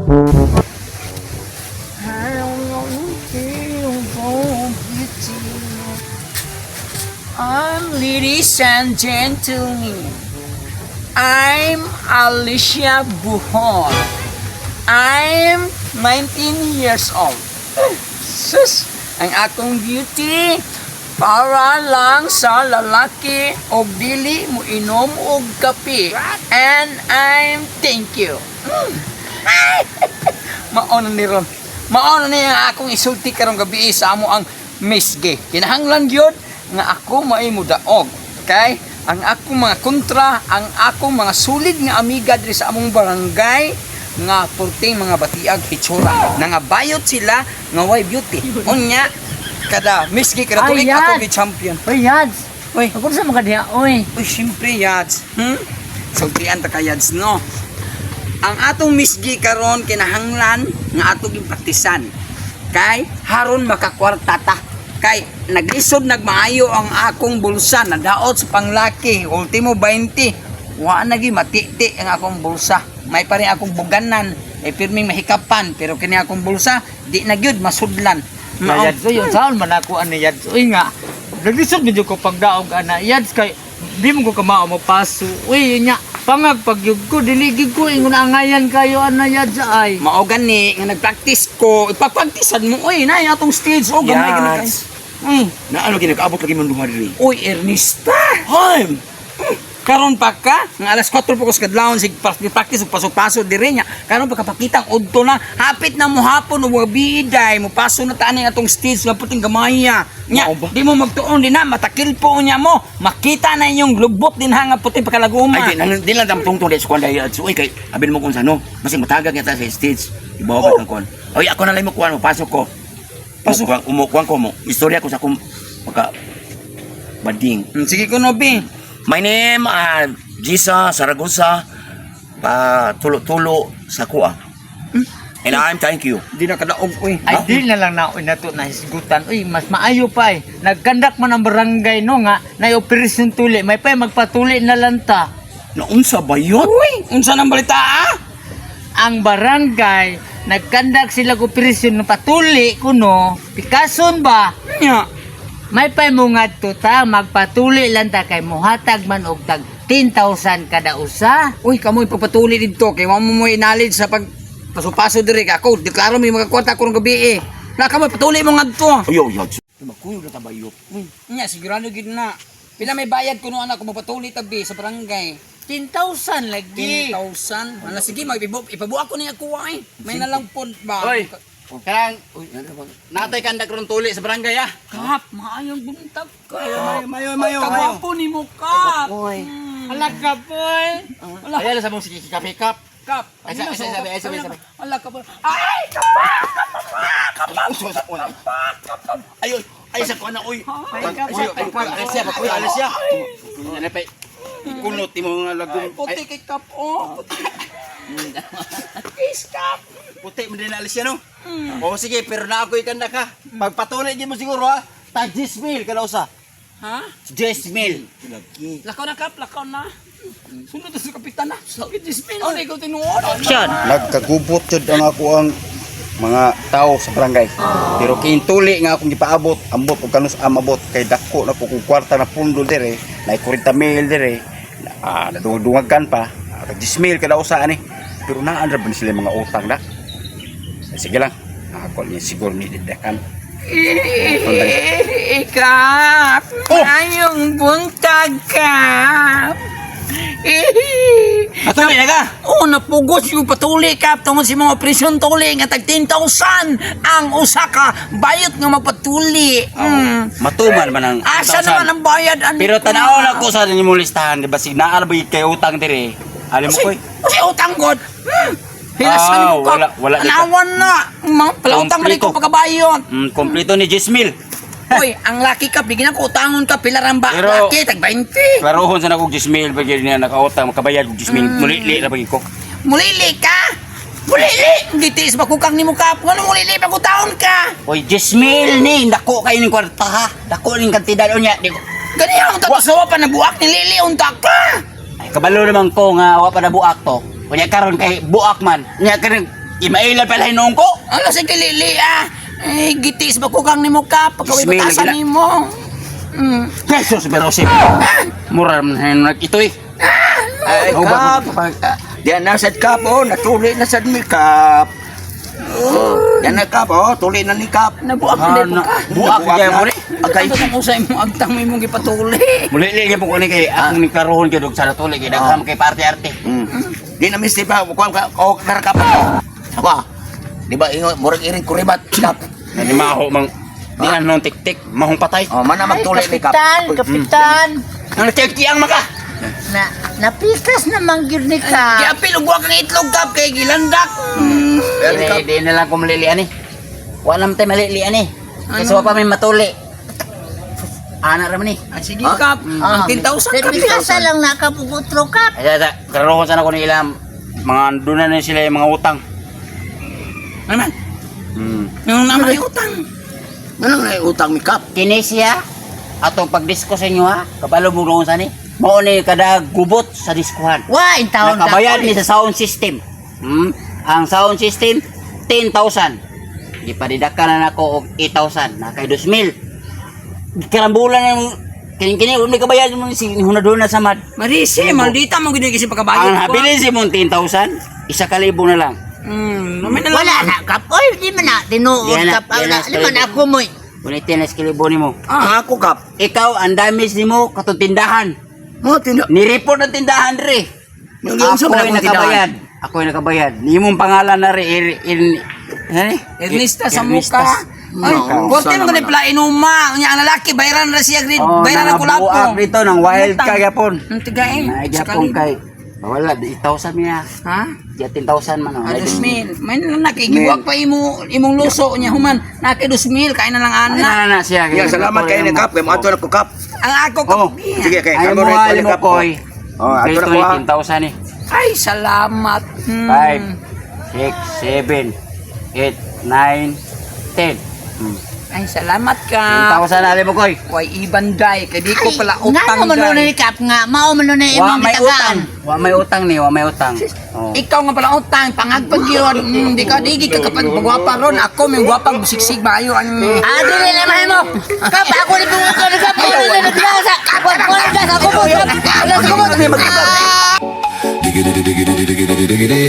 Ladies and gentlemen, I'm Alicia Buhon. I'm 19 years old. Sus, ang akong beauty para lang sa lalaki o dili mo inom og kape. And thank you. Mauna ni Ron. Mauna ni ang akong isulti karong gabi sa amo ang misge. Kinahanglan gyud nga ako maimo daog. Okay? Ang akong mga kontra, ang akong mga sulid nga amiga diri sa among barangay nga purting mga batiag hitsura. Nangabayot sila nga way beauty. Unya kada misgi kada tuig ako gi champion. Oy, Yads. Oy, Ako sa mga diha, oy. uy syempre Yads. Sultian ta ka Yads no. Ang atong misgi karon kinahanglan nga atong gipraktisan. Kay haron makakwarta ta. Kay naglisod nagmaayo ang akong bulsa nadaot sa panglaki ultimo 20 wa na gi matiti ang akong bulsa may pa rin akong buganan ay pirming mahikapan pero kini akong bulsa di na gyud masudlan Yads, oy, yung saan man ako ani Yads. Oy nga, naglisod medyo ko pagdaog ana. Yads kay di mo ko kamao mo paso. Uy, nya pangag pagyug ko diligig ko ingon angayan kayo ana Yads ay. mao gani nga nagpractice ko ipapagtisan mo oy na atong stage o gamay gani kay Na ano ginag-abot lagi man duha diri. oy Ernesta Ham. karon pa ka nga alas 4 po ko sa kadlawon sig practice ug pasok-pasok diri nya karon pagkapakita udto na hapit na mo hapon o mga biday mo paso na taan atong stage nga puting gamaya nya Mao ba? di mo magtuon din na matakil po nya mo makita na inyong lubot din ha nga puting pagkalaguma Ay di lang dam tungtong di sa kwanda ya. Uy kay abin mo kung sano. Masing matagag kita sa stage. Ibawa ka kon. Oy ako na lang mo kuan mo pasok ko. Pasok umukuan ko mo. Istorya ko sa kum pagka bading. Sige ko no bi My name Gisa Saragosa tulo-tulo sa kuha. And I'm thank you. di na kadaog oy Ay di na lang na oy nato na hisgutan. Uy, mas maayo pa eh. Nagkandak man ang barangay no nga na operasyon tuli. May pa magpatuli na lang ta. Naunsa ba yun? uy unsa nang balita Ang barangay nagkandak sila og operasyon ng patuli kuno. Pikason ba? nya May pa mo ngadto ta magpatuli lang ta kay muhatag man og tag 10,000 kada usa. uy kamoy pagpatuli didto kay mo mo knowledge sa pag paso-paso diri ka ako deklaro mi mga kwarta ko gabi na kamoy patuli mo ngadto Ayo, Makuyo na tabayok. nya sigurado gid na pila may bayad kuno anak ko magpatuli tabi sa barangay 10,000 lagi. 10,000 ala sige ipabuak ko ni ako ay may nalang pod ba Oy, karang natay kandak ron tuli sa barangay ah. kap maayong buntag ka Mayo. kawapo ni mo kap Ala ka boy. ala Ayan sa mong sige pick up. kap Ay, sabi. ala ka ay Ay sa kuha na, uy. Kuya Alicia. Ano pa? Kunot mo nga lagong. puti kay kap oh is kap Puti mo din na Alicia no? O sige, pero na ako ikandak ha. Magpatuloy din mo siguro ha. Tag 10,000 kada usa. ha 10,000. lakaw na sunod na sa kapitan na sakit dismin o ikaw tinuod Nagkagubot jud ang ako ang mga tao sa barangay. Pero kintuli nga akong gipaabot, ambot og kanus amabot kay dako na ko kung kwarta na pundo dire, na 40,000 dire. Nadungagan pa. 10,000 kada usa ani. Pero naandra ba sila mga utang na? Sige lang. Ako ni siguro ni didakan. Kap ayong buntag kap Patuloy na ka. napugos yung patuli kap tungod si mga operasyon tuli nga tag 10,000 ang usa ka bayot nga magpatuli Matuman man ang. asa naman ang bayad ani Pero tanaw na ko sa inyo listahan, di ba? Signaan ba kay utang dire? Alam mo ko eh. kasi utang god hilasan ko kap wala kita. anawan na mga palautang man ko Kompleto. pagkabayon Kompleto ni 10,000. Uy, ang laki ka, bigyan ko utangon ka, pilarang ba? Pero- Laki, tag 20. Klarohon sa nakog 10,000 pag niya nakautang makabayad og 10,000 mulili na pag ko. Mulili ka? Mulili! Gitiis ba kukang ni mo ka? Ano mulili pa taon ka? Oy 10,000 ni dako kay ning kwarta ha. Dako ning kantidad unya di ko. Ganyan ang tatasawa pa na buwak ni Lili, unta ka! Ay kabalo naman ko nga wa pa na buak to. Unya karon kay buak man. Unya karon Imailan pala hinong ko. Ano sa kilili gitis ba ko kang nimo kap pagkaway Ismail, batasan lagi na. nimo. Jesus, pero si mura man ito eh. Ay, Oh, kap. Diyan na sad kap, oh. Natuli na sad mi kap. Oh, yan na kap, oh. Tuli na ni kap. Nabuak na din po ka. Buak ko dyan mo ni. Agay ito kung usay mo agtang mo imong gipatuli. Muli-li po ko ni kay akong ni karohon kay dog sa natuli kay dagham kay parte-arte. Di na misti pa kuan ka o karakapan. Aba. Di ba ingo murag iring kuribat kap. Di maho mang di na nung tik-tik mahong patay. Oh, mana magtuli ni kap. Kapitan. Ang tiyak maka. Napikas naman gyud ni ka. Giapil og wa kang itlog kap kay gilandak. Di na lang ko malilian eh. Wala man tayo malilian eh. Kasi wa pa may matuli. Ana ra man eh. Sige kap. 10,000 kap. Pipikasa lang nakapugutro ka. Ay, karohon sana ko ni ilang mga doon na sila yung mga utang. Ano man? Yung naman ay utang. Ano na utang mi kap? Kini siya atong pagdisko sa inyo ha kabalo mo ron sa ni mao ni kada gubot sa diskuhan Wa in taon nakabayad ni sa sound system ang sound system 10,000 gipadidaka na nako og 8,000 na kay 2,000 karambulan na kini uni kabayad mo si hunadon na samad Marisi, maldita mo gini kasi ang pagkabayad ko. habilin si mong 10,000 1,000 na lang Namin na lang. wala na kap oy di man na tinuod Di na, kap di na, di man ako mo Unitin na skilibo ni mo Ako kap. ikaw ang damage ni mo katong tindahan Mo tinda. ni-report ang tindahan re Yung sa Ako ay nakabayad. Ako ay nakabayad. Ni mong pangalan na rin. Ernesta sa Ernesta. muka. Ay, No, korte sana mo ganit pala inuma. Nya ang lalaki bayaran ra siya grid. Oh, Bayaran ko lapo. nakabuak dito ng wild ka yapon. Ang tigain. Ay yapon kay. Wala, 8,000 niya. Ha? Diya 10,000 man. Ah, 2,000. May nakigiwag pa imong luso niya human. Naki 2,000 kain na lang ana. Na siya. Yeah, salamat kayo ni kap. Kay mo ato na ko kap. Ang ako Oh, kapag. Sige kay Ay kamo mo na ay mo kap. koy. Oh, ato na ko ha. 10,000 eh. Ay, salamat. 5 6 7 8 9 10. Ay, salamat ka. 10,000 na mo koy. Way ibanday. Kaya di ko pala nga utang mo man day. ni kap nga mao man ni Wa imong may utang. gitagaan Wa may utang ni, wa may utang. Oh. Ikaw nga pala utang, pangagpag yun. Di ka, di ka kapag magwapa ron. Ako, may gwapag busiksig maayo. Ang... dili na mahay mo kap ako ni bunga ka ni kap mo ni nagdasa kap mo ni nagdasa ako mo kap ako mo Diggity, diggity, diggity, diggity, diggity.